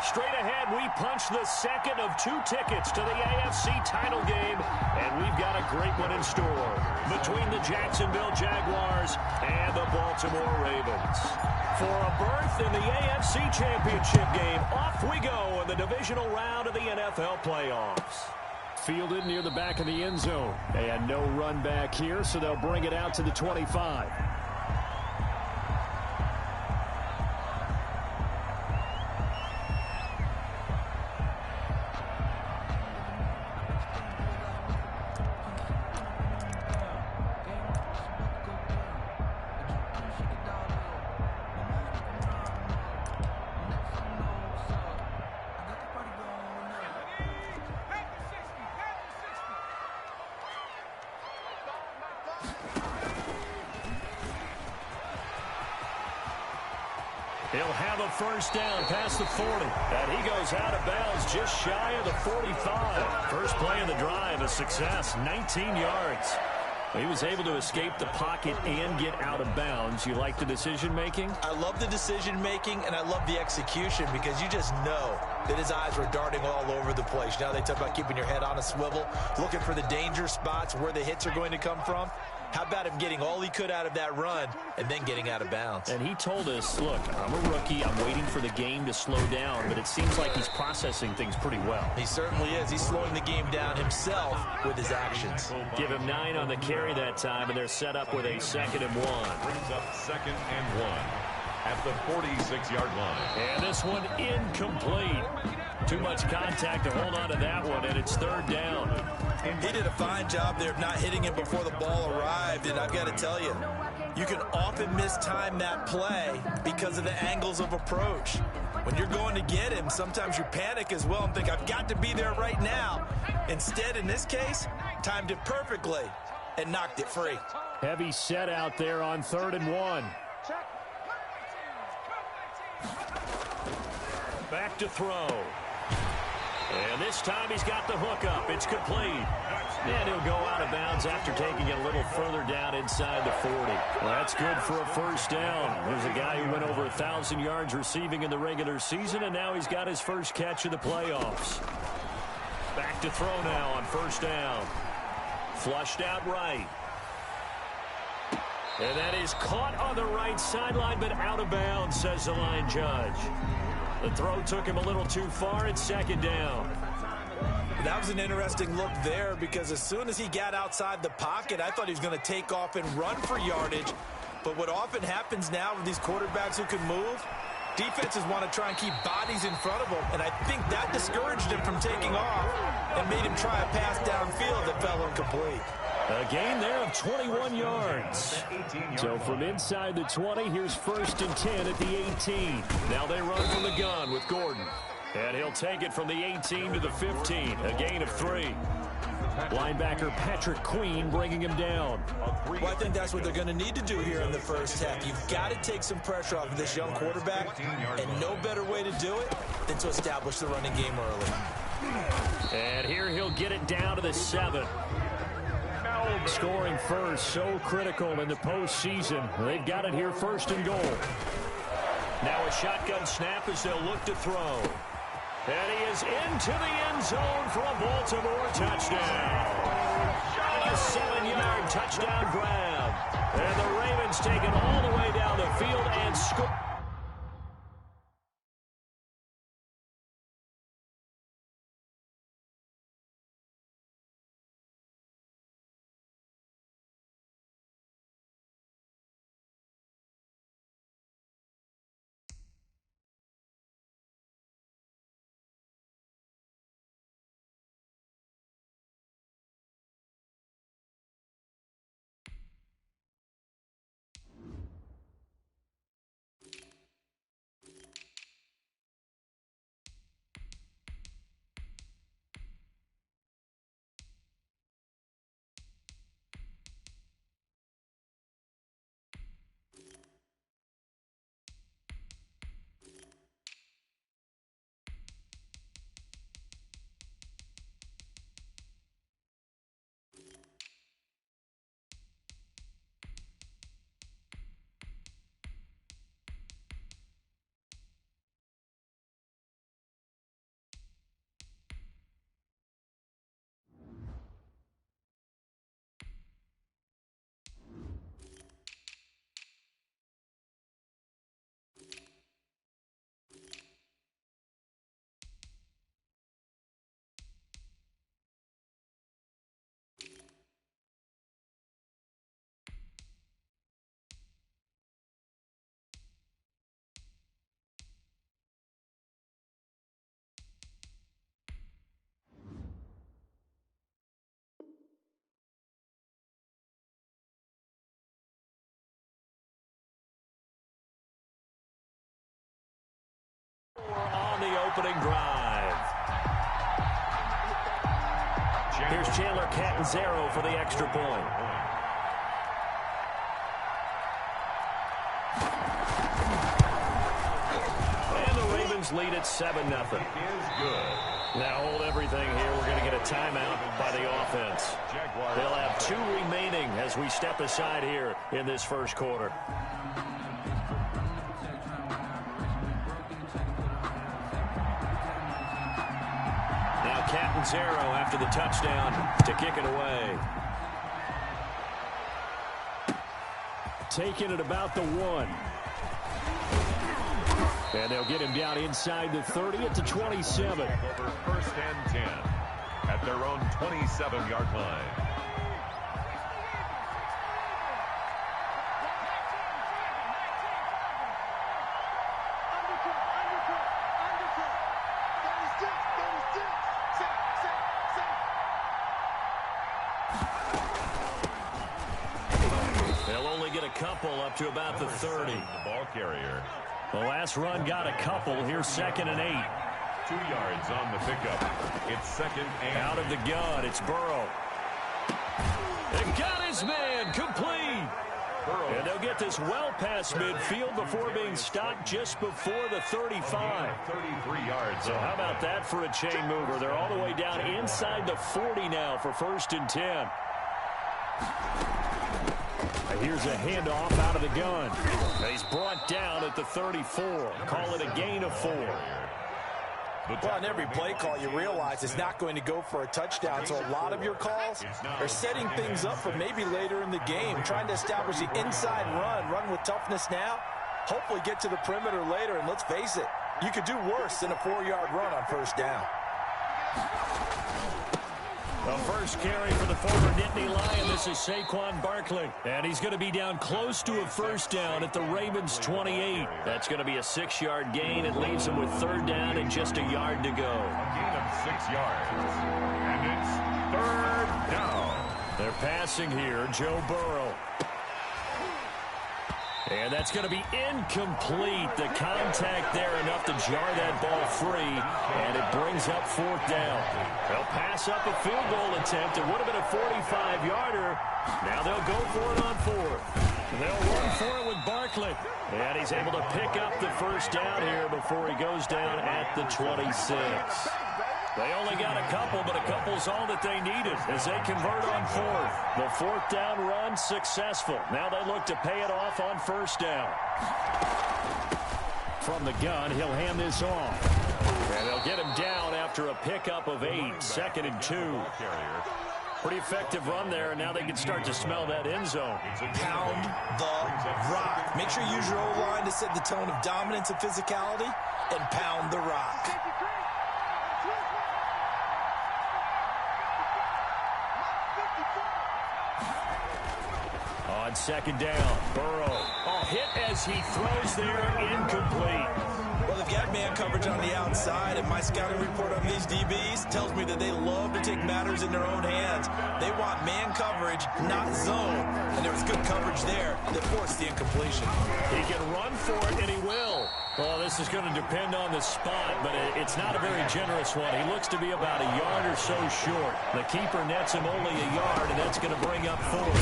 Straight ahead, we punch the second of 2 tickets to the AFC title game, and we've got a great one in store between the Jacksonville Jaguars and the Baltimore Ravens. For a berth in the AFC Championship game, off we go in the divisional round of the NFL playoffs. Fielded near the back of the end zone, and no run back here, so they'll bring it out to the 25. He'll have a first down past the 40. And he goes out of bounds just shy of the 45. First play of the drive, a success, 19 yards. He was able to escape the pocket and get out of bounds. You like the decision-making? I love the decision-making, and I love the execution because you just know that his eyes were darting all over the place. Now they talk about keeping your head on a swivel, looking for the danger spots where the hits are going to come from. How about him getting all he could out of that run and then getting out of bounds? And he told us, look, I'm a rookie. I'm waiting for the game to slow down, but it seems like he's processing things pretty well. He certainly is. He's slowing the game down himself with his actions. Give him 9 on the carry that time, and they're set up with a 2nd and 1. Brings up 2nd and 1 at the 46-yard line. And this one incomplete. Too much contact to hold on to that one, and it's 3rd down. He did a fine job there of not hitting him before the ball arrived, and I've got to tell you, you can often mistime that play because of the angles of approach. When you're going to get him, sometimes you panic as well and think, I've got to be there right now. Instead, in this case, timed it perfectly and knocked it free. Heavy set out there on 3rd and 1. Back to throw. And this time he's got the hook up. It's complete. And he'll go out of bounds after taking it a little further down inside the 40. Well, that's good for a first down. There's a guy who went over 1,000 yards receiving in the regular season, and now he's got his first catch of the playoffs. Back to throw now on 1st down. Flushed out right. And that is caught on the right sideline, but out of bounds, says the line judge. The throw took him a little too far. It's 2nd down. That was an interesting look there because as soon as he got outside the pocket, I thought he was going to take off and run for yardage. But what often happens now with these quarterbacks who can move, defenses want to try and keep bodies in front of them. And I think that discouraged him from taking off and made him try a pass downfield that fell incomplete. A gain there of 21 yards. So from inside the 20, here's 1st and 10 at the 18. Now they run from the gun with Gordon. And he'll take it from the 18 to the 15. A gain of 3. Linebacker Patrick Queen bringing him down. Well, I think that's what they're going to need to do here in the first half. You've got to take some pressure off of this young quarterback, and no better way to do it than to establish the running game early. And here he'll get it down to the 7. Scoring first, so critical in the postseason. They've got it here 1st and goal. Now a shotgun snap as they'll look to throw. And he is into the end zone for a Baltimore touchdown. A 7-yard touchdown grab. And the Ravens take it all the way down the field and score. opening drive. Here's Chandler Catanzaro for the extra point. And the Ravens lead at 7-0. Now hold everything here. We're going to get a timeout by the offense. They'll have 2 remaining as we step aside here in this first quarter. Now Catanzaro after the touchdown to kick it away. Taking it about the 1. And they'll get him down inside the 30 at the 27. Over first and 10 at their own 27-yard line. They'll only get a couple up to about the 30. The ball carrier. The last run got a couple. Here's 2nd and 8. 2 yards on the pickup. It's 2nd and out of the gun. It's Burrow. And got his man complete. Burrow. And they'll get this well past midfield before being stopped just before the 35. 33 yards. So how about that for a chain mover? They're all the way down inside the 40 now for 1st and 10. Here's a handoff out of the gun. He's brought down at the 34. Call it a gain of 4. Well, on every play call, you realize it's not going to go for a touchdown. So a lot of your calls are setting things up for maybe later in the game, trying to establish the inside run with toughness now, hopefully get to the perimeter later. And let's face it, you could do worse than a 4-yard run on 1st down. The first carry for the former Nittany Lion. This is Saquon Barkley. And he's going to be down close to a 1st down at the Ravens' 28. That's going to be a 6-yard gain. It leaves him with 3rd down and just a yard to go. A gain of 6 yards. And it's 3rd down. They're passing here. Joe Burrow. And that's going to be incomplete. The contact there enough to jar that ball free. And it brings up 4th down. They'll pass up a field goal attempt. It would have been a 45-yarder. Now they'll go for it on 4th. They'll run for it with Barkley. And he's able to pick up the 1st down here before he goes down at the 26. They only got a couple, but a couple's all that they needed as they convert on 4th. The 4th down run successful. Now they look to pay it off on 1st down. From the gun, he'll hand this off. And they'll get him down after a pickup of 8. 2nd and 2. Pretty effective run there, and now they can start to smell that end zone. Pound the rock. Make sure you use your O-line to set the tone of dominance and physicality, and pound the rock. On 2nd down, Burrow. Hit as he throws there, incomplete. Well, they've got man coverage on the outside, and my scouting report on these DBs tells me that they love to take matters in their own hands. They want man coverage, not zone. And there was good coverage there that forced the incompletion. He can run for it, and he will. Well, this is going to depend on the spot, but it's not a very generous one. He looks to be about a yard or so short. The keeper nets him only a yard, and that's going to bring up 4th.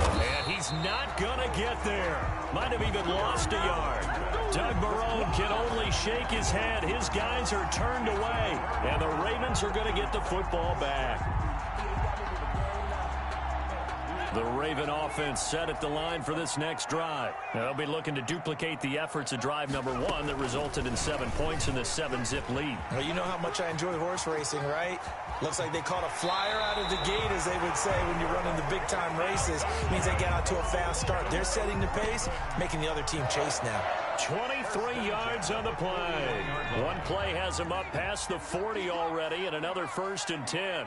And he's not going to get there. Might have even lost a yard. Doug Marrone can only shake his head. His guys are turned away, and the Ravens are going to get the football back. The Raven offense set at the line for this next drive. They'll be looking to duplicate the efforts of drive number 1 that resulted in 7 points in the 7-zip lead. Well, you know how much I enjoy horse racing, right? Looks like they caught a flyer out of the gate, as they would say when you're running the big-time races. It means they get out to a fast start. They're setting the pace, making the other team chase now. 23 yards on the play. One play has him up past the 40 already, and another 1st and 10.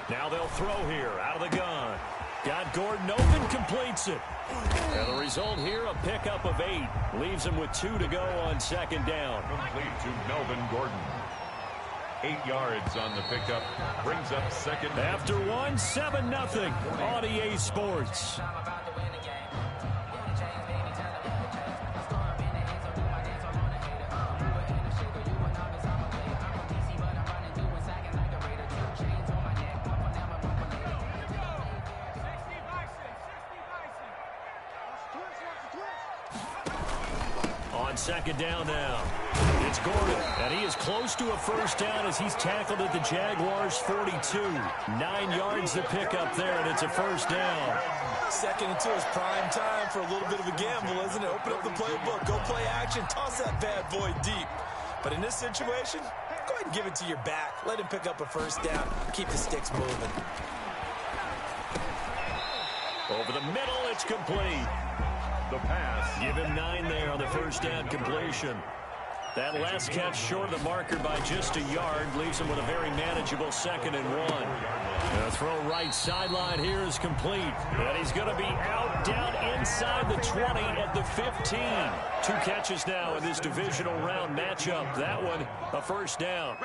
Now they'll throw here out of the gun. Got Gordon open, completes it. And the result here, a pickup of 8. Leaves him with 2 to go on 2nd down. Complete to Melvin Gordon. 8 yards on the pickup. Brings up 2nd. After 1, 7-0 on EA Sports. On second down now, it's Gordon, and he is close to a first down as he's tackled at the Jaguars' 42. 9 yards to pick up there, and it's a first down. Second and 2 is prime time for a little bit of a gamble, isn't it? Open up the playbook, go play action, toss that bad boy deep. But in this situation, go ahead and give it to your back. Let him pick up a first down. Keep the sticks moving. Over the middle, it's complete. The pass. Give him 9 there on the first down completion. That last catch short of the marker by just a yard leaves him with a very manageable 2nd and 1. The throw right sideline here is complete. And he's going to be out down inside the 20 at the 15. 2 catches now in this divisional round matchup. That one, a first down.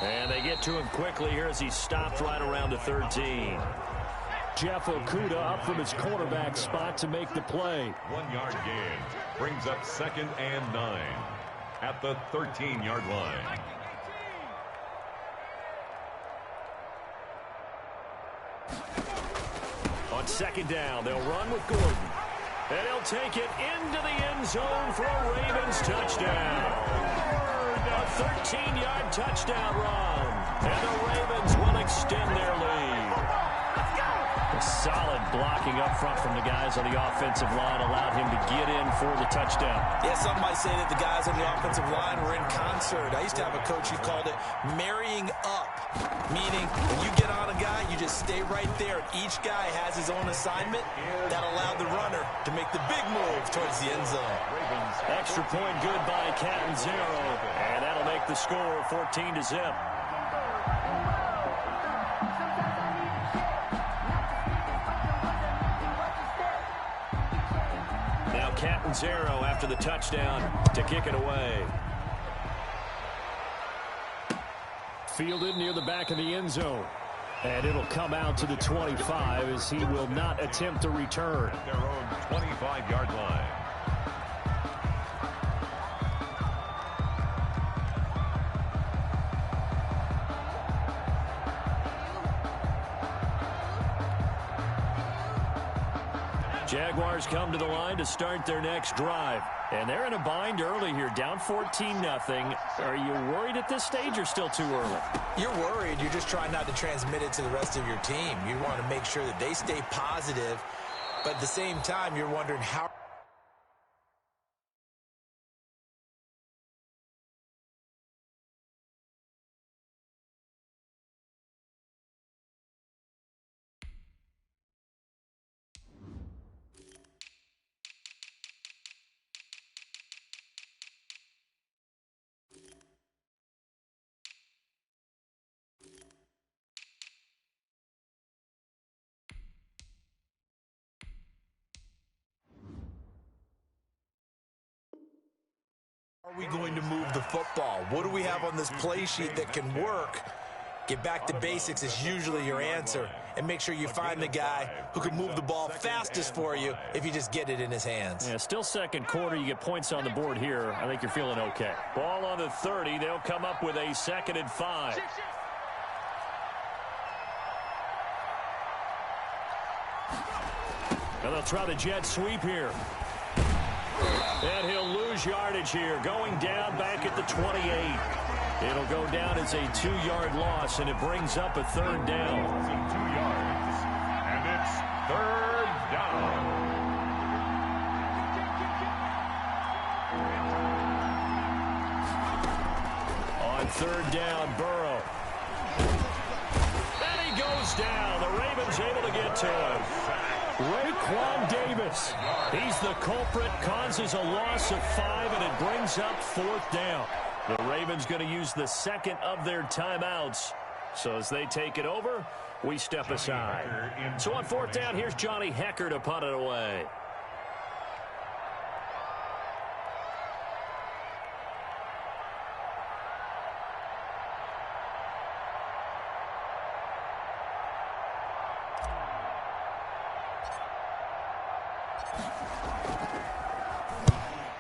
And they get to him quickly here as he's stopped right around the 13. Jeff Okudah up from his quarterback spot to make the play. 1-yard gain brings up 2nd and 9 at the 13-yard line. On second down, they'll run with Gordon. And he'll take it into the end zone for a Ravens touchdown. A 13-yard touchdown run. And the Ravens will extend their lead. Solid blocking up front from the guys on the offensive line allowed him to get in for the touchdown. Yeah, some might say that the guys on the offensive line were in concert. I used to have a coach who called it marrying up, meaning when you get on a guy, you just stay right there. Each guy has his own assignment that allowed the runner to make the big move towards the end zone. Extra point good by Catanzaro, and that'll make the score 14-0. Catanzaro after the touchdown to kick it away. Fielded near the back of the end zone. And it'll come out to the 25 as he will not attempt a return. At their own 25-yard line. Jaguars come to the line to start their next drive. And they're in a bind early here, down 14-0. Are you worried at this stage or still too early? You're worried. You're just trying not to transmit it to the rest of your team. You want to make sure that they stay positive. But at the same time, you're wondering how... Are we going to move the football? What do we have on this play sheet that can work? Get back to basics is usually your answer. And make sure you find the guy who can move the ball fastest for you if you just get it in his hands. Yeah, still second quarter. You get points on the board here. I think you're feeling okay. Ball on the 30. They'll come up with a 2nd and 5. And they'll try the jet sweep here. And he'll lose yardage here, going down back at the 28. It'll go down as a 2-yard loss, and it brings up a 3rd down. 2 yards, and it's 3rd down. On 3rd down, Burrow. And he goes down. The Ravens able to get to him. Raekwon Davis, he's the culprit, causes a loss of 5, and it brings up 4th down. The Ravens going to use the 2nd of their timeouts. So as they take it over, we step aside. So on 4th down, here's Johnny Hekker to punt it away.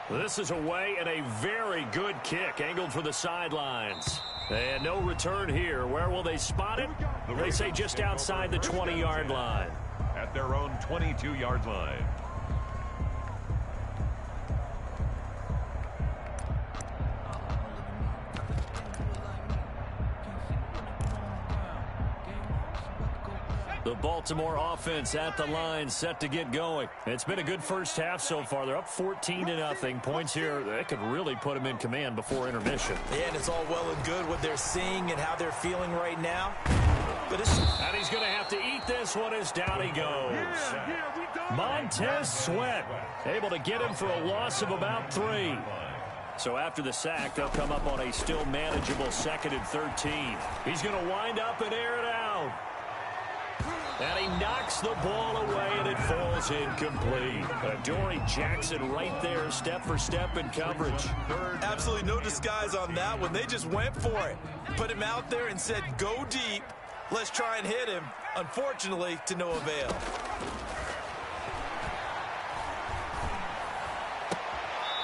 This is away and a very good kick angled for the sidelines. And no return here. Where will they spot it? They say just outside the 20-yard line. at their own 22-yard line. The Baltimore offense at the line, set to get going. It's been a good first half so far. They're up 14-0. Points here, that could really put them in command before intermission. Yeah, and it's all well and good what they're seeing and how they're feeling right now. But and he's going to have to eat this one as down he goes. Montez Sweat able to get him for a loss of about 3. So after the sack, they'll come up on a still manageable 2nd and 13. He's going to wind up and air it out. And he knocks the ball away, and it falls incomplete. Adoree Jackson right there, step for step in coverage. Absolutely no disguise on that one. They just went for it. Put him out there and said, go deep. Let's try and hit him. Unfortunately, to no avail.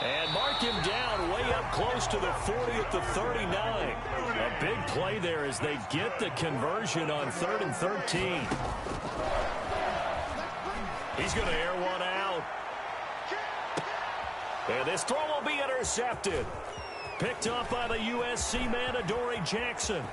And mark him down way up close to the 40 at the 39. A big play there as they get the conversion on 3rd and 13. He's going to air one out. And this throw will be intercepted. Picked up by the USC man, Adoree Jackson.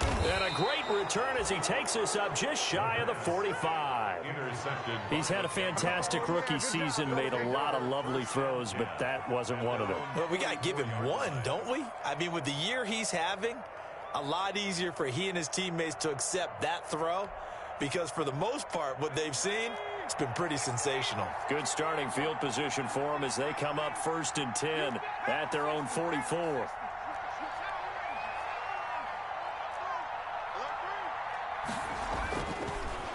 And a great return as he takes us up just shy of the 45. Intercepted. He's had a fantastic rookie season, made a lot of lovely throws, but that wasn't one of them. Well, we got to give him one, don't we? I mean, with the year he's having, a lot easier for he and his teammates to accept that throw because for the most part, what they've seen, it's been pretty sensational. Good starting field position for them as they come up 1st and 10 at their own 44.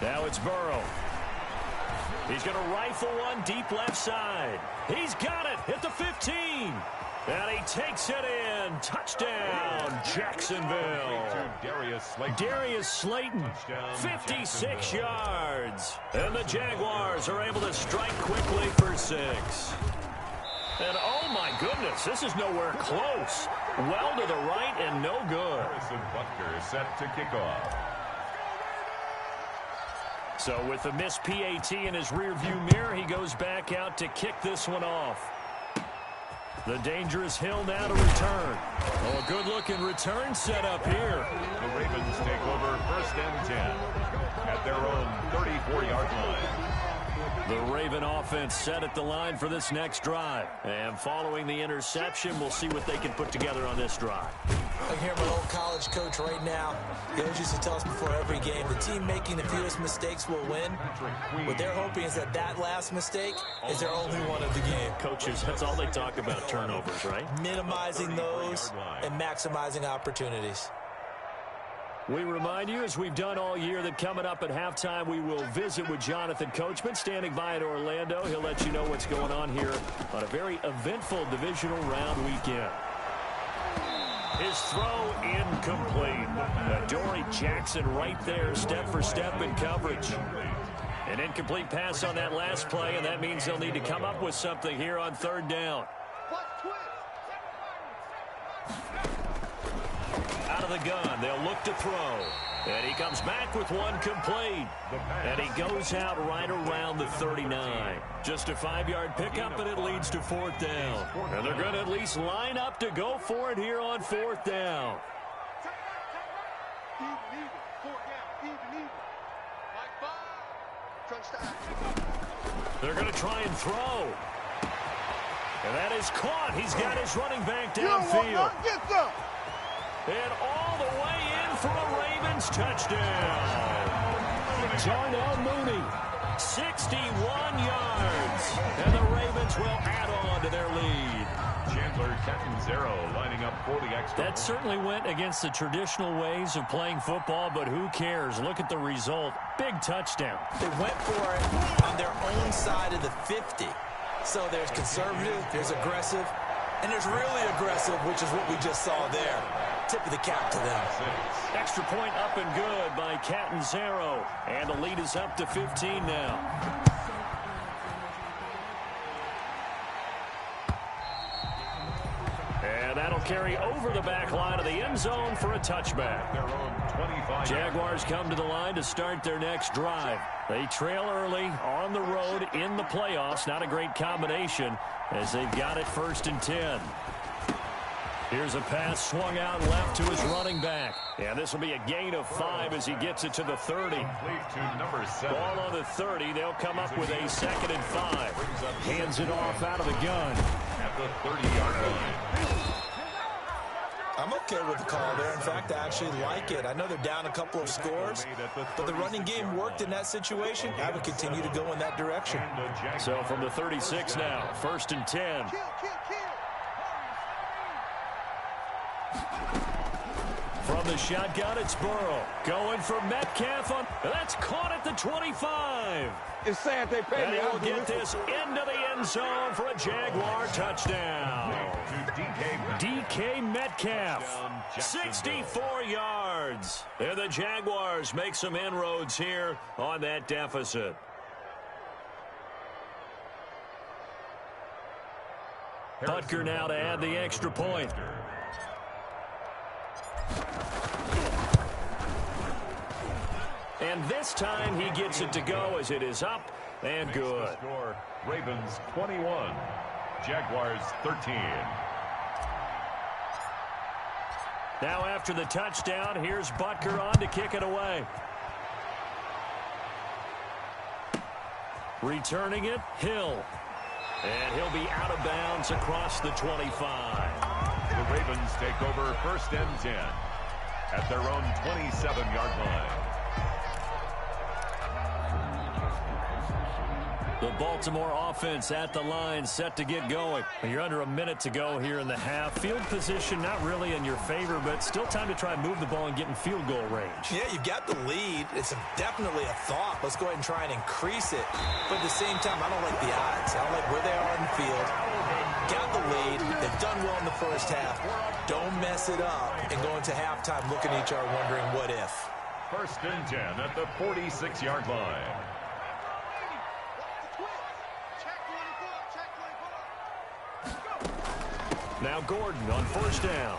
Now it's Burrow. He's going to rifle one deep left side. He's got it at the 15. And he takes it in. Touchdown, Jacksonville. Darius Slayton, 56 yards. And the Jaguars are able to strike quickly for 6. And oh my goodness, this is nowhere close. Well to the right and no good. Harrison Butker is set to kick off. So with the missed PAT in his rearview mirror, he goes back out to kick this one off. The dangerous Hill now to return. Oh, a good-looking return set up here. The Ravens take over 1st and 10 at their own 34-yard line. The Raven offense set at the line for this next drive. And following the interception, we'll see what they can put together on this drive. I hear my old college coach right now. He always used to tell us before every game, the team making the fewest mistakes will win. What they're hoping is that that last mistake is their only one of the game. Coaches, that's all they talk about, turnovers, right? Minimizing those and maximizing opportunities. We remind you, as we've done all year, that coming up at halftime, we will visit with Jonathan Coachman, standing by in Orlando. He'll let you know what's going on here on a very eventful divisional round weekend. His throw incomplete. Adoree Jackson right there, step for step in coverage. An incomplete pass on that last play, and that means they'll need to come up with something here on 3rd down. Out of the gun, they'll look to throw. And he comes back with one complete. And he goes out right around the 39. Just a 5-yard pickup, and it leads to 4th down. And they're going to at least line up to go for it here on 4th down. They're going to try and throw. And that is caught. He's got his running back downfield. And all the way in for a Ravens touchdown. Darnell Mooney, 61 yards. And the Ravens will add on to their lead. Chandler Catanzaro lining up for the extra. That certainly went against the traditional ways of playing football, but who cares? Look at the result. Big touchdown. They went for it on their own side of the 50. So there's conservative, there's aggressive, and there's really aggressive, which is what we just saw there. Tip of the cap to them. Extra point up and good by Catanzaro. And the lead is up to 15 now. And that'll carry over the back line of the end zone for a touchback. Their own 25. Jaguars come to the line to start their next drive. They trail early on the road in the playoffs. Not a great combination as they've got it 1st and 10. Here's a pass swung out left to his running back. And this will be a gain of 5 as he gets it to the 30. To number 7. Ball on the 30. They'll come up with a 2nd and 5. Hands it off out of the gun. At the 30-yard line. I'm okay with the call there. In fact, I actually like it. I know they're down a couple of scores, but the running game worked in that situation. I would continue to go in that direction. So from the 36 now, 1st and 10. From the shotgun, it's Burrow. Going for Metcalf. That's caught at the 25. It's sad they pay And me. he'll get this into the end zone for a Jaguar touchdown. DK Metcalf, 64 yards. And the Jaguars make some inroads here on that deficit. Butker now to add the extra point. And this time he gets it to go as it is up and good. Score, Ravens 21, Jaguars 13. Now after the touchdown, here's Butker on to kick it away. Returning it, Hill. And he'll be out of bounds across the 25. The Ravens take over 1st and 10 at their own 27-yard line. The Baltimore offense at the line, set to get going. You're under a minute to go here in the half. Field position not really in your favor, but still time to try and move the ball and get in field goal range. Yeah, you've got the lead. It's definitely a thought. Let's go ahead and try and increase it. But at the same time, I don't like the odds. I don't like where they are in the field. Got the lead. They've done well in the first half. Don't mess it up and go into halftime looking at each other wondering what if. 1st and 10 at the 46-yard line. Now Gordon on 1st down.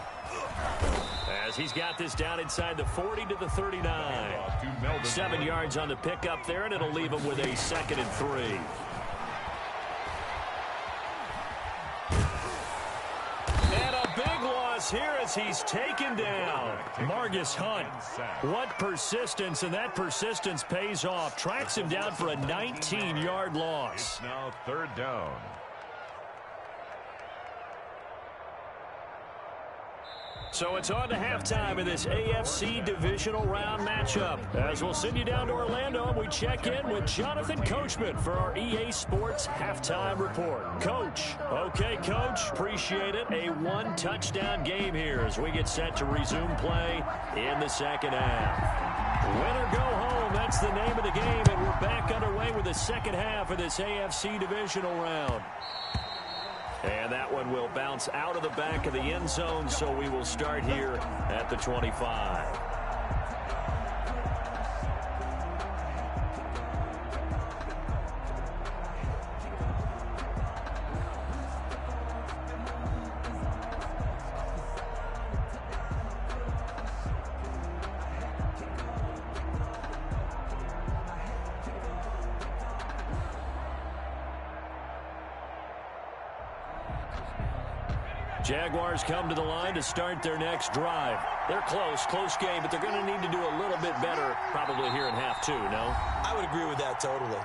As he's got this down inside the 40 to the 39. 7 yards on the pickup there, and it'll leave him with a 2nd and 3. And a big loss here as he's taken down. Margus Hunt. What persistence, and that persistence pays off. Tracks him down for a 19-yard loss. It's now 3rd down. So it's on to halftime in this AFC divisional round matchup. As we'll send you down to Orlando, we check in with Jonathan Coachman for our EA Sports Halftime Report. Coach. Okay, Coach. Appreciate it. A 1-touchdown game here as we get set to resume play in the 2nd half. Win or go home, that's the name of the game, and we're back underway with the 2nd half of this AFC divisional round. And that one will bounce out of the back of the end zone, so we will start here at the 25. Jaguars come to the line to start their next drive. They're close game, but they're going to need to do a little bit better probably here in half 2, no? I would agree with that totally.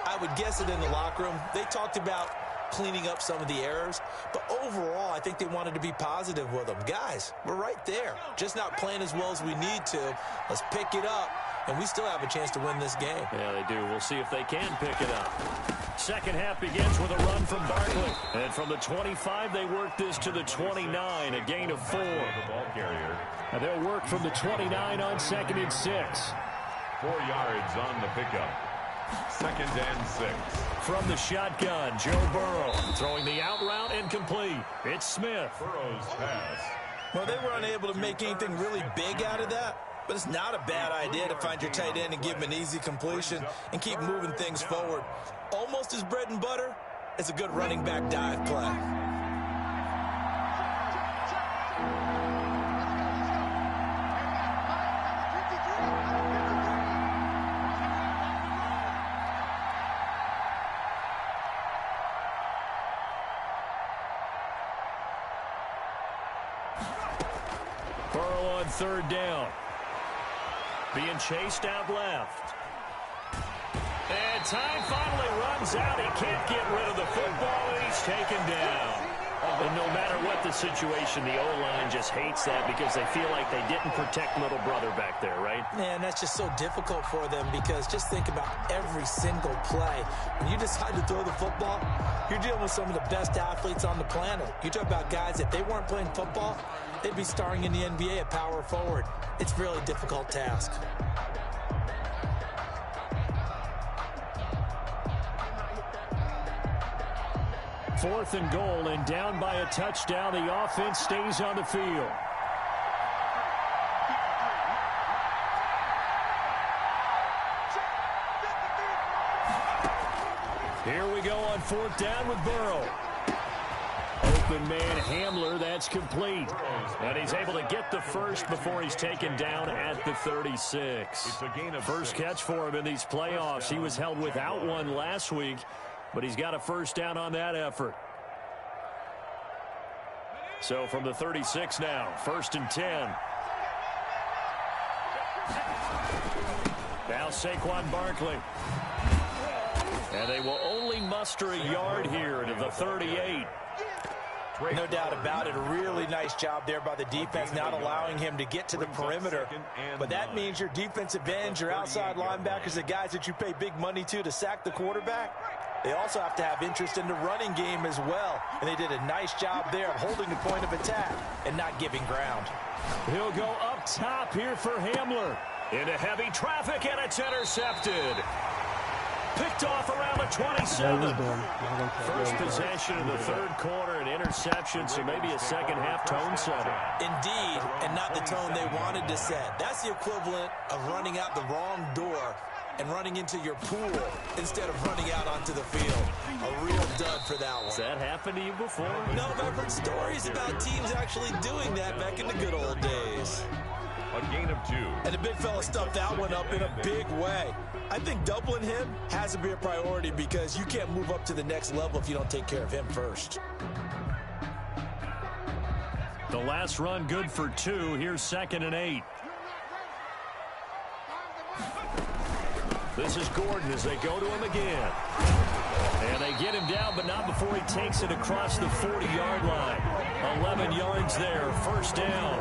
I would guess it in the locker room. They talked about cleaning up some of the errors, but overall, I think they wanted to be positive with them. Guys, we're right there. Just not playing as well as we need to. Let's pick it up, and we still have a chance to win this game. Yeah, they do. We'll see if they can pick it up. 2nd half begins with a run from Barkley. And from the 25, they work this to the 29, a gain of 4. The ball carrier. And they'll work from the 29 on 2nd and 6. 4 yards on the pickup. 2nd and 6. From the shotgun, Joe Burrow throwing the out route and complete. It's Smith. Burrow's pass. Well, they were unable to make anything really big out of that, but it's not a bad idea to find your tight end and give him an easy completion and keep moving things forward. Almost as bread and butter as a good running back dive play. Burrow on third down. Being chased out left. And time finally runs out. He can't get rid of the football, and he's taken down. And no matter what the situation, the O-line just hates that because they feel like they didn't protect little brother back there, right? Man, that's just so difficult for them because just think about every single play. When you decide to throw the football, you're dealing with some of the best athletes on the planet. You talk about guys, if they weren't playing football, they'd be starring in the NBA at power forward. It's a really difficult task. Fourth and goal, and down by a touchdown. The offense stays on the field. Here we go on fourth down with Burrow. Open man Hamler, that's complete. And he's able to get the first before he's taken down at the 36. First catch for him in these playoffs. He was held without one last week, but he's got a first down on that effort. So from the 36 now, 1st and 10. Now Saquon Barkley. And they will only muster a yard here to the 38. No doubt about it. A really nice job there by the defense, not allowing him to get to the perimeter. But that means your defensive ends, your outside linebackers, the guys that you pay big money to sack the quarterback, they also have to have interest in the running game as well. And they did a nice job there of holding the point of attack and not giving ground. He'll go up top here for Hamler. Into heavy traffic, and it's intercepted. Picked off around the 27. First possession of the third quarter, an interception, so maybe a second-half tone setter. Indeed, and not the tone they wanted to set. That's the equivalent of running out the wrong door and running into your pool instead of running out onto the field. A real dud for that one. Has that happened to you before? No, I've heard stories about teams actually doing that back in the good old days. A gain of 2. And the big fella stuffed that one up in a big way. I think doubling him has to be a priority because you can't move up to the next level if you don't take care of him first. The last run good for 2. Here's 2nd and 8. This is Gordon as they go to him again. And they get him down, but not before he takes it across the 40-yard line. 11 yards there, first down.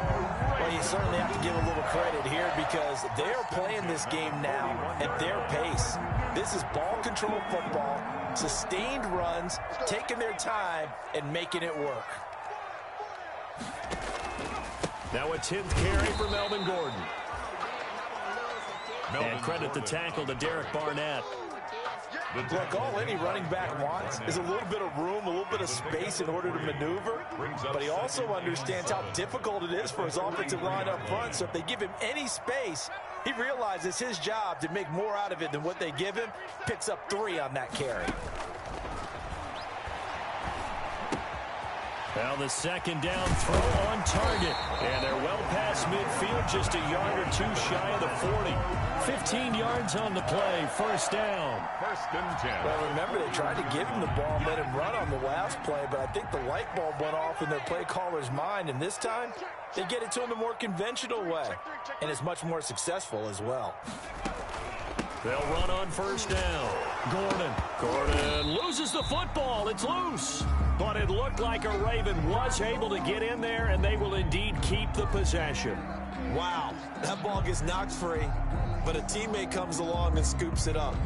Well, you certainly have to give a little credit here because they're playing this game now at their pace. This is ball control football, sustained runs, taking their time, and making it work. Now a 10th carry for Melvin Gordon. And credit the tackle to Derek Barnett. Look, all any running back wants is a little bit of room, a little bit of space in order to maneuver. But he also understands how difficult it is for his offensive line up front. So if they give him any space, he realizes his job to make more out of it than what they give him. Picks up 3 on that carry. Now the second down throw on target. And they're well past midfield, just a yard or 2 shy of the 40. 15 yards on the play, first down. 1st and 10. Well, remember, they tried to give him the ball and let him run on the last play, but I think the light bulb went off in their play caller's mind, and this time they get it to him the more conventional way, and it's much more successful as well. They'll run on first down. Gordon loses the football. It's loose. But it looked like a Raven was able to get in there, and they will indeed keep the possession. Wow, that ball gets knocked free, but a teammate comes along and scoops it up.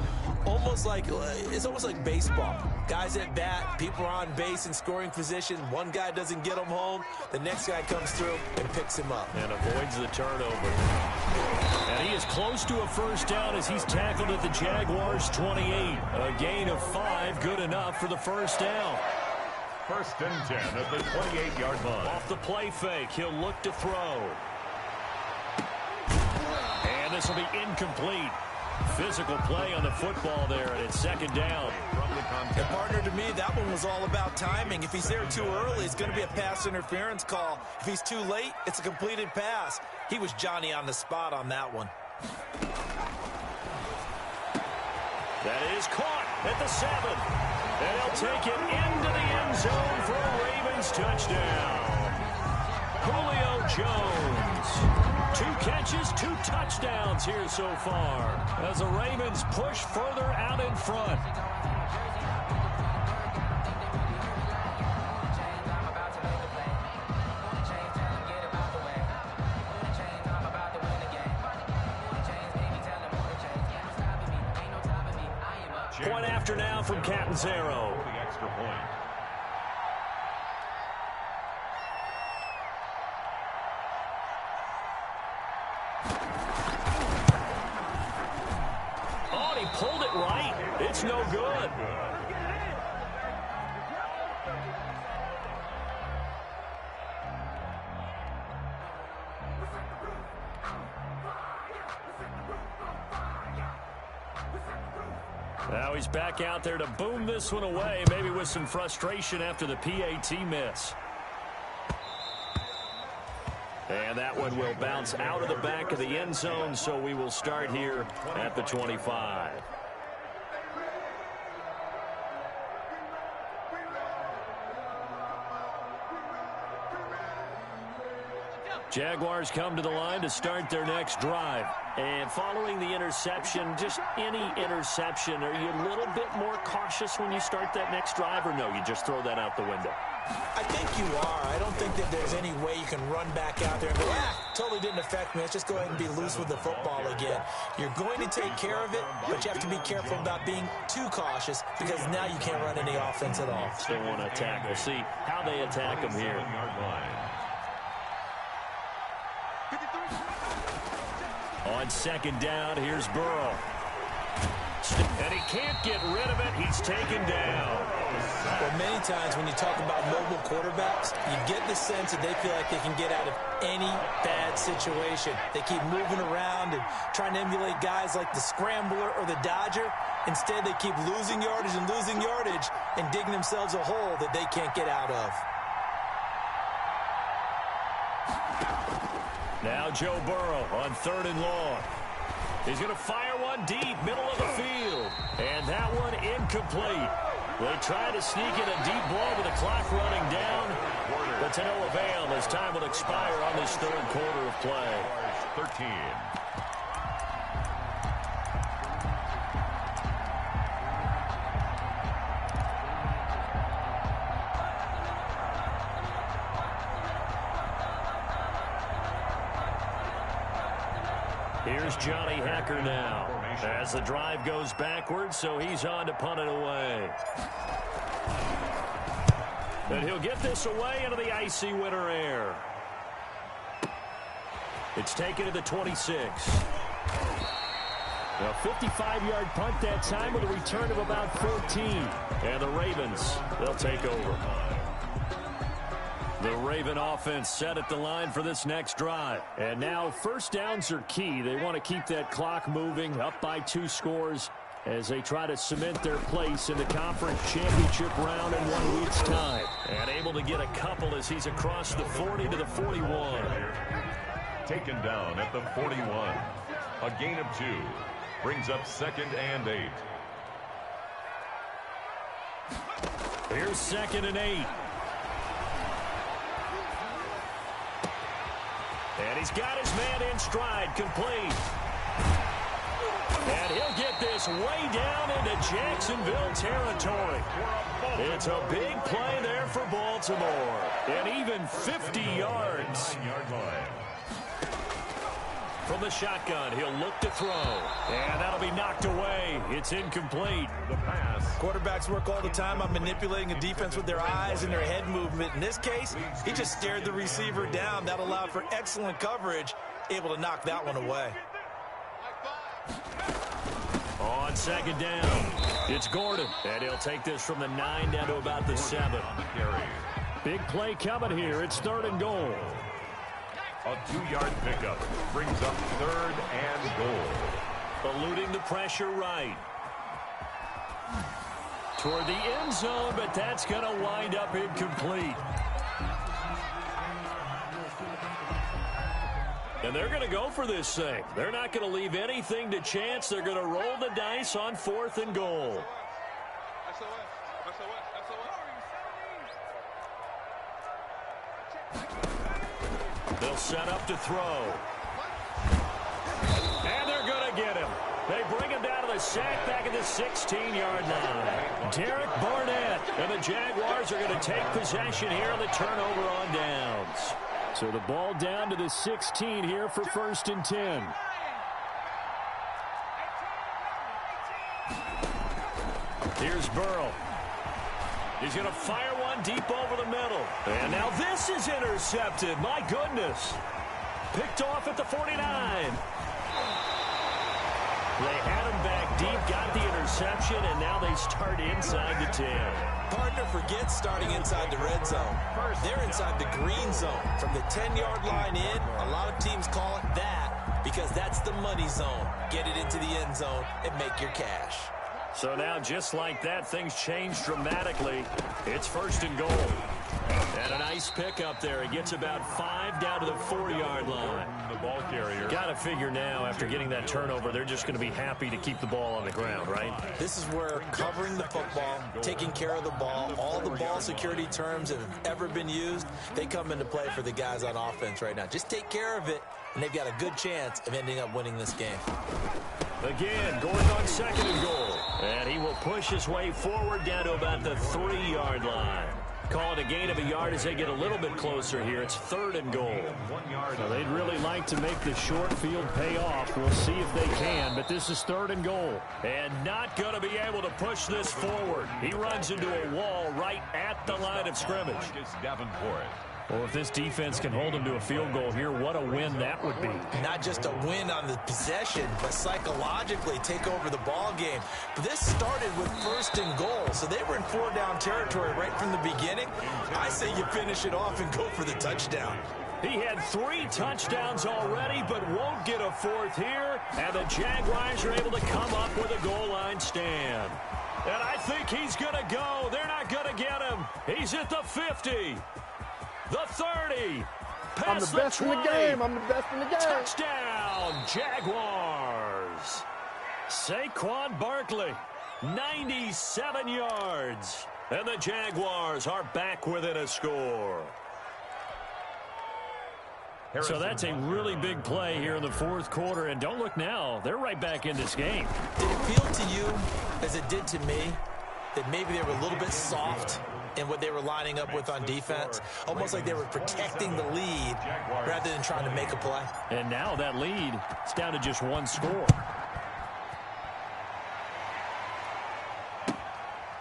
It's almost like baseball. Guys at bat, people are on base in scoring position. One guy doesn't get him home. The next guy comes through and picks him up. And avoids the turnover. And he is close to a first down as he's tackled at the Jaguars' 28. A gain of 5, good enough for the first down. 1st and 10 at the 28-yard line. Off the play fake, he'll look to throw. And this will be incomplete. Physical play on the football there, and it's second down. And partner, to me, that one was all about timing. If he's there too early, it's going to be a pass interference call. If he's too late, it's a completed pass. He was Johnny on the spot on that one. That is caught at the 7. And he'll take it into the end zone for a Ravens touchdown. Julio Jones. 2 catches, 2 touchdowns here so far as the Ravens push further out in front. Point after now from Catanzaro. The extra point. Oh, and he pulled it right. It's no good. Now he's back out there to boom this one away, maybe with some frustration after the PAT miss. And that one will bounce out of the back of the end zone, so we will start here at the 25. Jaguars come to the line to start their next drive. And following the interception, just any interception, are you a little bit more cautious when you start that next drive, or no, you just throw that out the window? I think you are. I don't think that there's any way you can run back out there and go, totally didn't affect me. Let's just go ahead and be loose with the football again. You're going to take care of it, but you have to be careful about being too cautious because now you can't run any offense at all. Still want to attack. We'll see how they attack them here. On second down, here's Burrow. And he can't get rid of it. He's taken down. Well, many times when you talk about mobile quarterbacks, you get the sense that they feel like they can get out of any bad situation. They keep moving around and trying to emulate guys like the Scrambler or the Dodger. Instead, they keep losing yardage and digging themselves a hole that they can't get out of. Now Joe Burrow on 3rd and long. He's going to fire one deep, middle of the field. And that one incomplete. They try to sneak in a deep ball with the clock running down, but to no avail as time will expire on this 3rd quarter of play. 13. Here's Johnny Hacker now as the drive goes backwards, so he's on to punt it away. And he'll get this away into the icy winter air. It's taken to the 26. A 55-yard punt that time with a return of about 14. And the Ravens, they'll take over. The Raven offense set at the line for this next drive. And now first downs are key. They want to keep that clock moving, up by 2 scores as they try to cement their place in the conference championship round in 1 week's time. And able to get a couple as he's across the 40 to the 41. Taken down at the 41. A gain of 2. Brings up 2nd and 8. Here's 2nd and 8. And he's got his man in stride, complete. And he'll get this way down into Jacksonville territory. It's a big play there for Baltimore. And even 50 yards. From the shotgun, he'll look to throw. And that'll be knocked away. It's incomplete. The pass. Quarterbacks work all the time on manipulating a defense with their eyes and their head movement. In this case, he just stared the receiver down. That allowed for excellent coverage, able to knock that one away. On 2nd down, it's Gordon. And he'll take this from the 9 down to about the 7. Big play coming here. It's 3rd and goal. A 2-yard pickup brings up 3rd and goal. Eluding the pressure right. Toward the end zone, but that's going to wind up incomplete. And they're going to go for this thing. They're not going to leave anything to chance. They're going to roll the dice on 4th and goal. They'll set up to throw. And they're going to get him. They bring him down to the sack back at the 16-yard line. Derek Barnett. And the Jaguars are going to take possession here on the turnover on downs. So the ball down to the 16 here for 1st and 10. Here's Burrow. He's going to fire one deep over the middle. And now this is intercepted. My goodness. Picked off at the 49. They had him back deep, got the interception, and now they start inside the 10. Partner forgets starting inside the red zone. They're inside the green zone. From the 10-yard line in, a lot of teams call it that because that's the money zone. Get it into the end zone and make your cash. So now, just like that, things change dramatically. It's 1st and goal. And a nice pick up there. He gets about 5 down to the 4-yard line. The ball carrier. Got to figure now, after getting that turnover, they're just going to be happy to keep the ball on the ground, right? This is where covering the football, taking care of the ball, all the ball security terms that have ever been used, they come into play for the guys on offense right now. Just take care of it, and they've got a good chance of ending up winning this game. Again, going on 2nd and goal. And he will push his way forward down to about the 3-yard line. Call it a gain of a yard as they get a little bit closer here. It's 3rd and goal. So they'd really like to make the short field pay off. We'll see if they can, but this is 3rd and goal. And not going to be able to push this forward. He runs into a wall right at the line of scrimmage. Well, if this defense can hold him to a field goal here, what a win that would be. Not just a win on the possession, but psychologically take over the ball game. But this started with 1st and goal, so they were in 4-down territory right from the beginning. I say you finish it off and go for the touchdown. He had 3 touchdowns already, but won't get a 4th here. And the Jaguars are able to come up with a goal line stand. And I think he's going to go. They're not going to get him. He's at the 50. The 30. I'm the best in the game. I'm the best in the game. Touchdown, Jaguars. Saquon Barkley, 97 yards. And the Jaguars are back within a score. So that's a really big play here in the 4th quarter. And don't look now. They're right back in this game. Did it feel to you, as it did to me, that maybe they were a little bit soft in what they were lining up with on defense? Almost like they were protecting the lead rather than trying to make a play. And now that lead is down to just 1 score.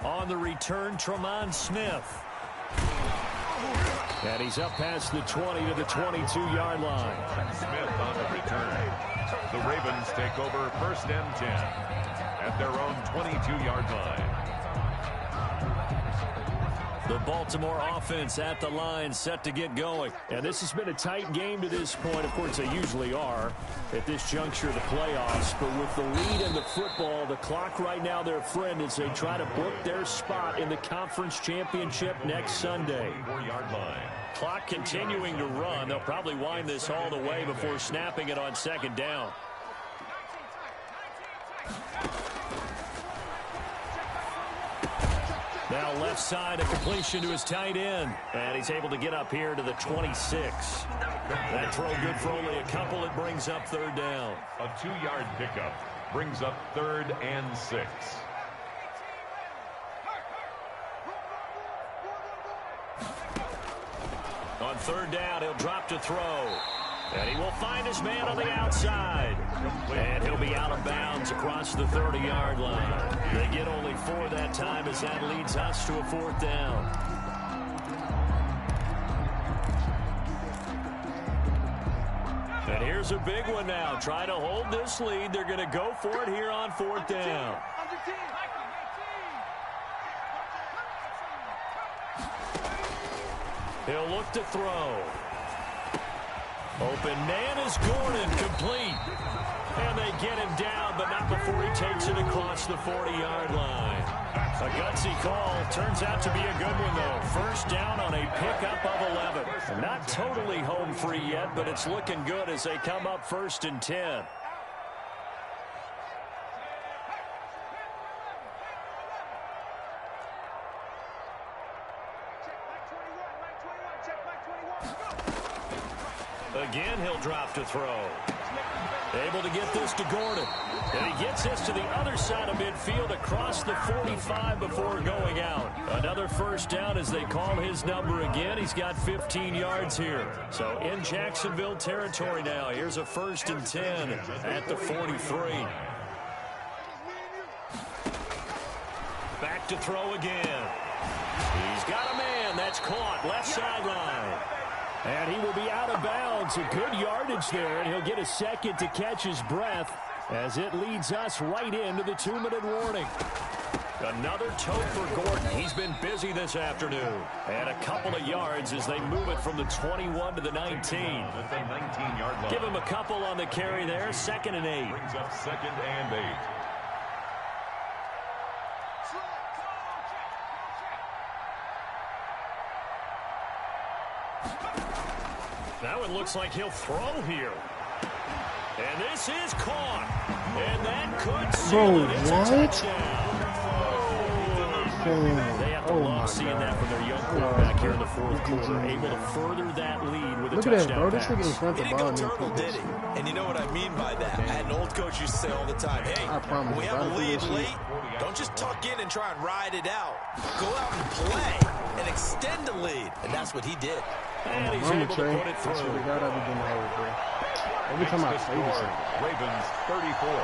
On the return, Tremont Smith. And he's up past the 20 to the 22-yard line. Smith on the return. The Ravens take over 1st and 10 at their own 22-yard line. The Baltimore offense at the line, set to get going. And this has been a tight game to this point. Of course, they usually are at this juncture of the playoffs. But with the lead in the football, the clock right now, their friend, as they try to book their spot in the conference championship next Sunday. 4-yard line. Clock continuing to run. They'll probably wind this all the way before snapping it on 2nd down. Now left side, a completion to his tight end. And he's able to get up here to the 26. That throw good for only a couple. It brings up 3rd down. A 2-yard pickup brings up 3rd and 6. On 3rd down, he'll drop to throw. And he will find his man on the outside. And he'll be out of bounds across the 30-yard line. They get only 4 that time as that leads us to a 4th down. And here's a big one now. Try to hold this lead. They're going to go for it here on 4th down. He'll look to throw. Open man is Gordon, complete. And they get him down, but not before he takes it across the 40-yard line. A gutsy call. Turns out to be a good one, though. 1st down on a pickup of 11. Not totally home free yet, but it's looking good as they come up 1st and 10. Again, he'll drop to throw. Able to get this to Gordon. And he gets this to the other side of midfield across the 45 before going out. Another first down as they call his number again. He's got 15 yards here. So in Jacksonville territory now. Here's a 1st and 10 at the 43. Back to throw again. He's got a man. That's caught. Left sideline. And he will be out of bounds. A good yardage there, and he'll get a second to catch his breath as it leads us right into the 2-minute warning. Another tote for Gordon. He's been busy this afternoon. And a couple of yards as they move it from the 21 to the 19. At the 19-yard line. Give him a couple on the carry there. 2nd and 8. Brings up 2nd and 8. Now it looks like he'll throw here. And this is caught. And that could seal it. It's a touchdown. They have to love seeing that from their young quarterback here in the 4th quarter. Able to further that lead with a touchdown pass. He didn't go turtle, did he? And you know what I mean by that. I had an old coach used to say all the time, hey, when we have a lead late, don't just tuck in and try and ride it out. Go out and play and extend the lead. And that's what he did. And he's able to put it through. Every time I play this, Ravens 34,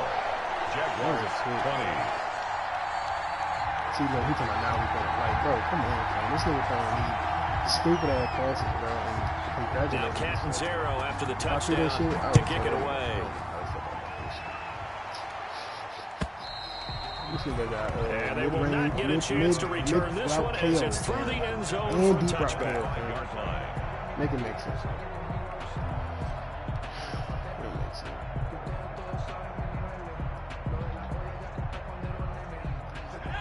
Jaguars 20. See, look, he talking about now we going like, bro, come on, man. This nigga throwing me stupid ass passes, bro. And congratulations. Now Catanzaro after the touchdown to kick it away. And they will not get a chance to return this one as it's through the end zone for a touchback. Make it make sense.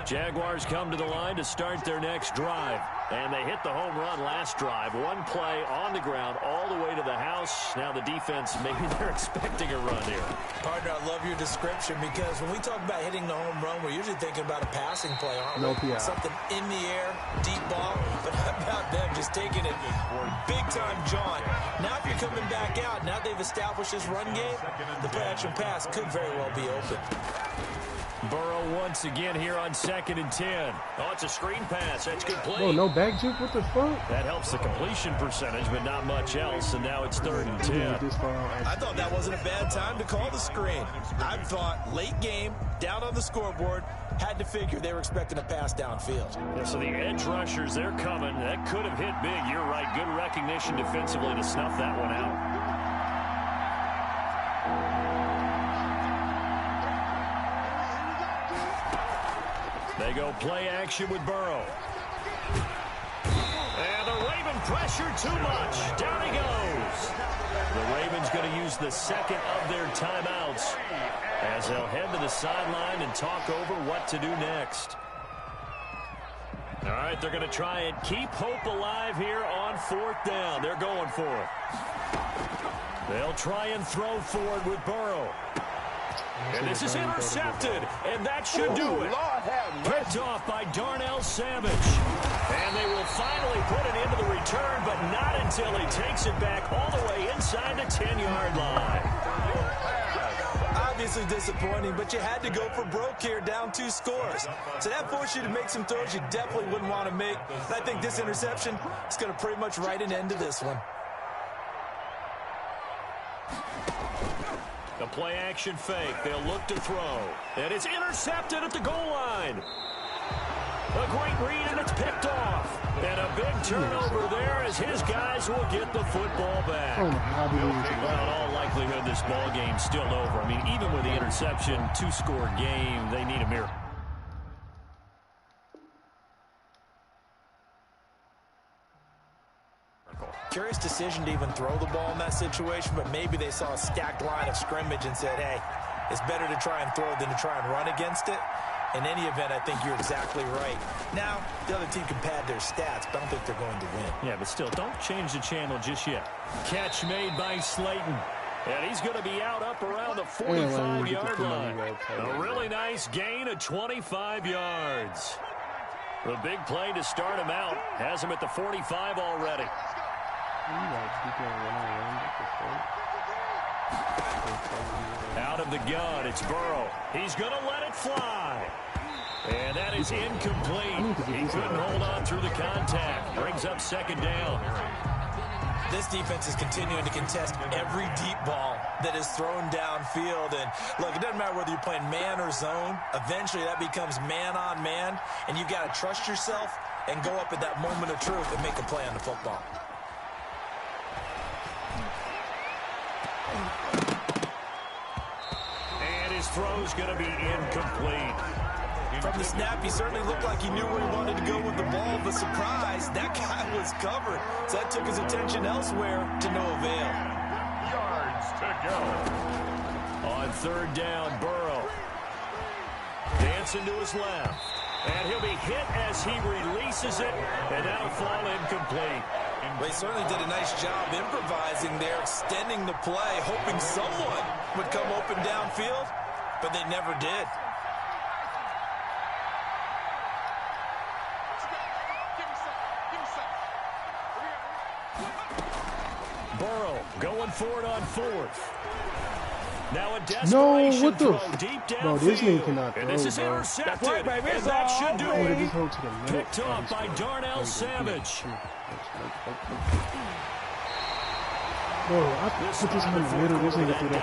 Jaguars come to the line to start their next drive. And they hit the home run last drive. One play on the ground all the way to the house. Now the defense, maybe they're expecting a run here. Partner, I love your description because when we talk about hitting the home run, we're usually thinking about a passing play, aren't we? No PI. Something in the air, deep ball. But how about them just taking it big-time jaunt? Now if you're coming back out, now they've established this run game, the play-action pass could very well be open. Burrow once again here on 2nd and 10. Oh, it's a screen pass. That's good play. Oh, no back juke? What the fuck? That helps the completion percentage, but not much else. And now it's 3rd and 10. I thought that wasn't a bad time to call the screen. I thought late game, down on the scoreboard, had to figure they were expecting a pass downfield. Yeah, so the edge rushers, they're coming. That could have hit big. You're right. Good recognition defensively to snuff that one out. They go play action with Burrow. And the Raven pressure too much. Down he goes. The Ravens going to use the 2nd of their timeouts as they'll head to the sideline and talk over what to do next. All right, they're going to try and keep hope alive here on 4th down. They're going for it. They'll try and throw forward with Burrow. And this is intercepted, and that should do it. Picked off by Darnell Savage. And they will finally put it into the return, but not until he takes it back all the way inside the 10-yard line. Obviously disappointing, but you had to go for broke here, down 2 scores. So that forced you to make some throws you definitely wouldn't want to make. And I think this interception is going to pretty much write an end to this one. The play action fake. They'll look to throw. And it's intercepted at the goal line. A great read, and it's picked off. And a big turnover there as his guys will get the football back. Well, in all likelihood, this ball game's still over. I mean, even with the interception, 2-score game, they need a miracle. Curious decision to even throw the ball in that situation, but maybe they saw a stacked line of scrimmage and said, hey, it's better to try and throw than to try and run against it. In any event, I think you're exactly right. Now, the other team can pad their stats, but I don't think they're going to win. Yeah, but still, don't change the channel just yet. Catch made by Slayton. And he's going to be out up around the 45-yard line. A really nice gain of 25 yards. The big play to start him out has him at the 45 already. Out of the gun, it's Burrow. He's going to let it fly. And that is incomplete. He couldn't hold on through the contact. Brings up second down. This defense is continuing to contest every deep ball that is thrown downfield. And look, it doesn't matter whether you're playing man or zone. Eventually that becomes man on man. And you've got to trust yourself and go up at that moment of truth and make a play on the football. And his throw's going to be incomplete. From the snap, he certainly looked like he knew where he wanted to go with the ball, but surprise, that guy was covered. So that took his attention elsewhere to no avail. Yards to go. On third down, Burrow. Dancing to his left. And he'll be hit as he releases it, and that'll fall incomplete. Well, he certainly did a nice job improvising there, extending the play, hoping someone would come open downfield, but they never did. Burrow going forward on fourth. Now a desperation throw deep downfield. Bro, this nigga cannot throw, and this is intercepted. And that should do it. Picked off by Darnell Savage. Bro, I put this in the middle. This nigga threw that.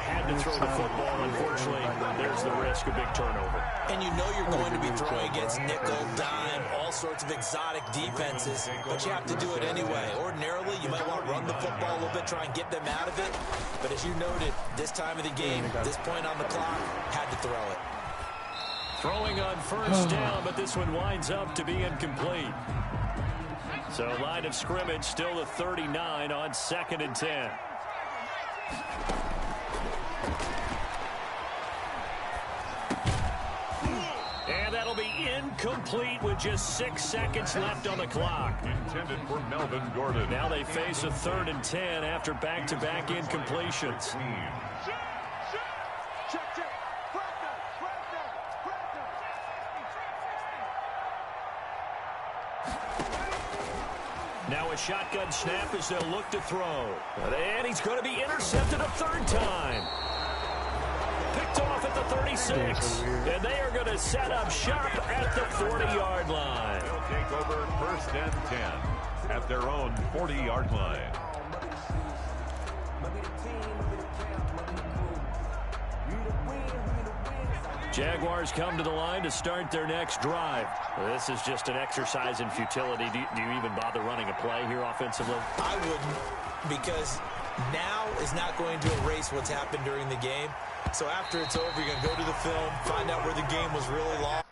Had to throw the football. Unfortunately, there's the risk of big turnover. And you know you're going to be throwing against nickel, dime, all sorts of exotic defenses, but you have to do it anyway. Ordinarily, you might want to run the football a little bit, try and get them out of it. But as you noted, this time of the game, this point on the clock, had to throw it. Throwing on first down, but this one winds up to be incomplete. So line of scrimmage still at 39 on 2nd and 10. And that'll be incomplete with just 6 seconds left on the clock. Intended for Melvin Gordon. Now they face a 3rd and 10 after back-to-back incompletions. Now a shotgun snap as they'll look to throw. And he's going to be intercepted a 3rd time. Picked off at the 36. And they are going to set up shop at the 40-yard line. They'll take over 1st and 10 at their own 40-yard line. Jaguars come to the line to start their next drive. This is just an exercise in futility. Do you even bother running a play here offensively? I wouldn't, because now is not going to erase what's happened during the game. So after it's over, you're going to go to the film, find out where the game was really lost.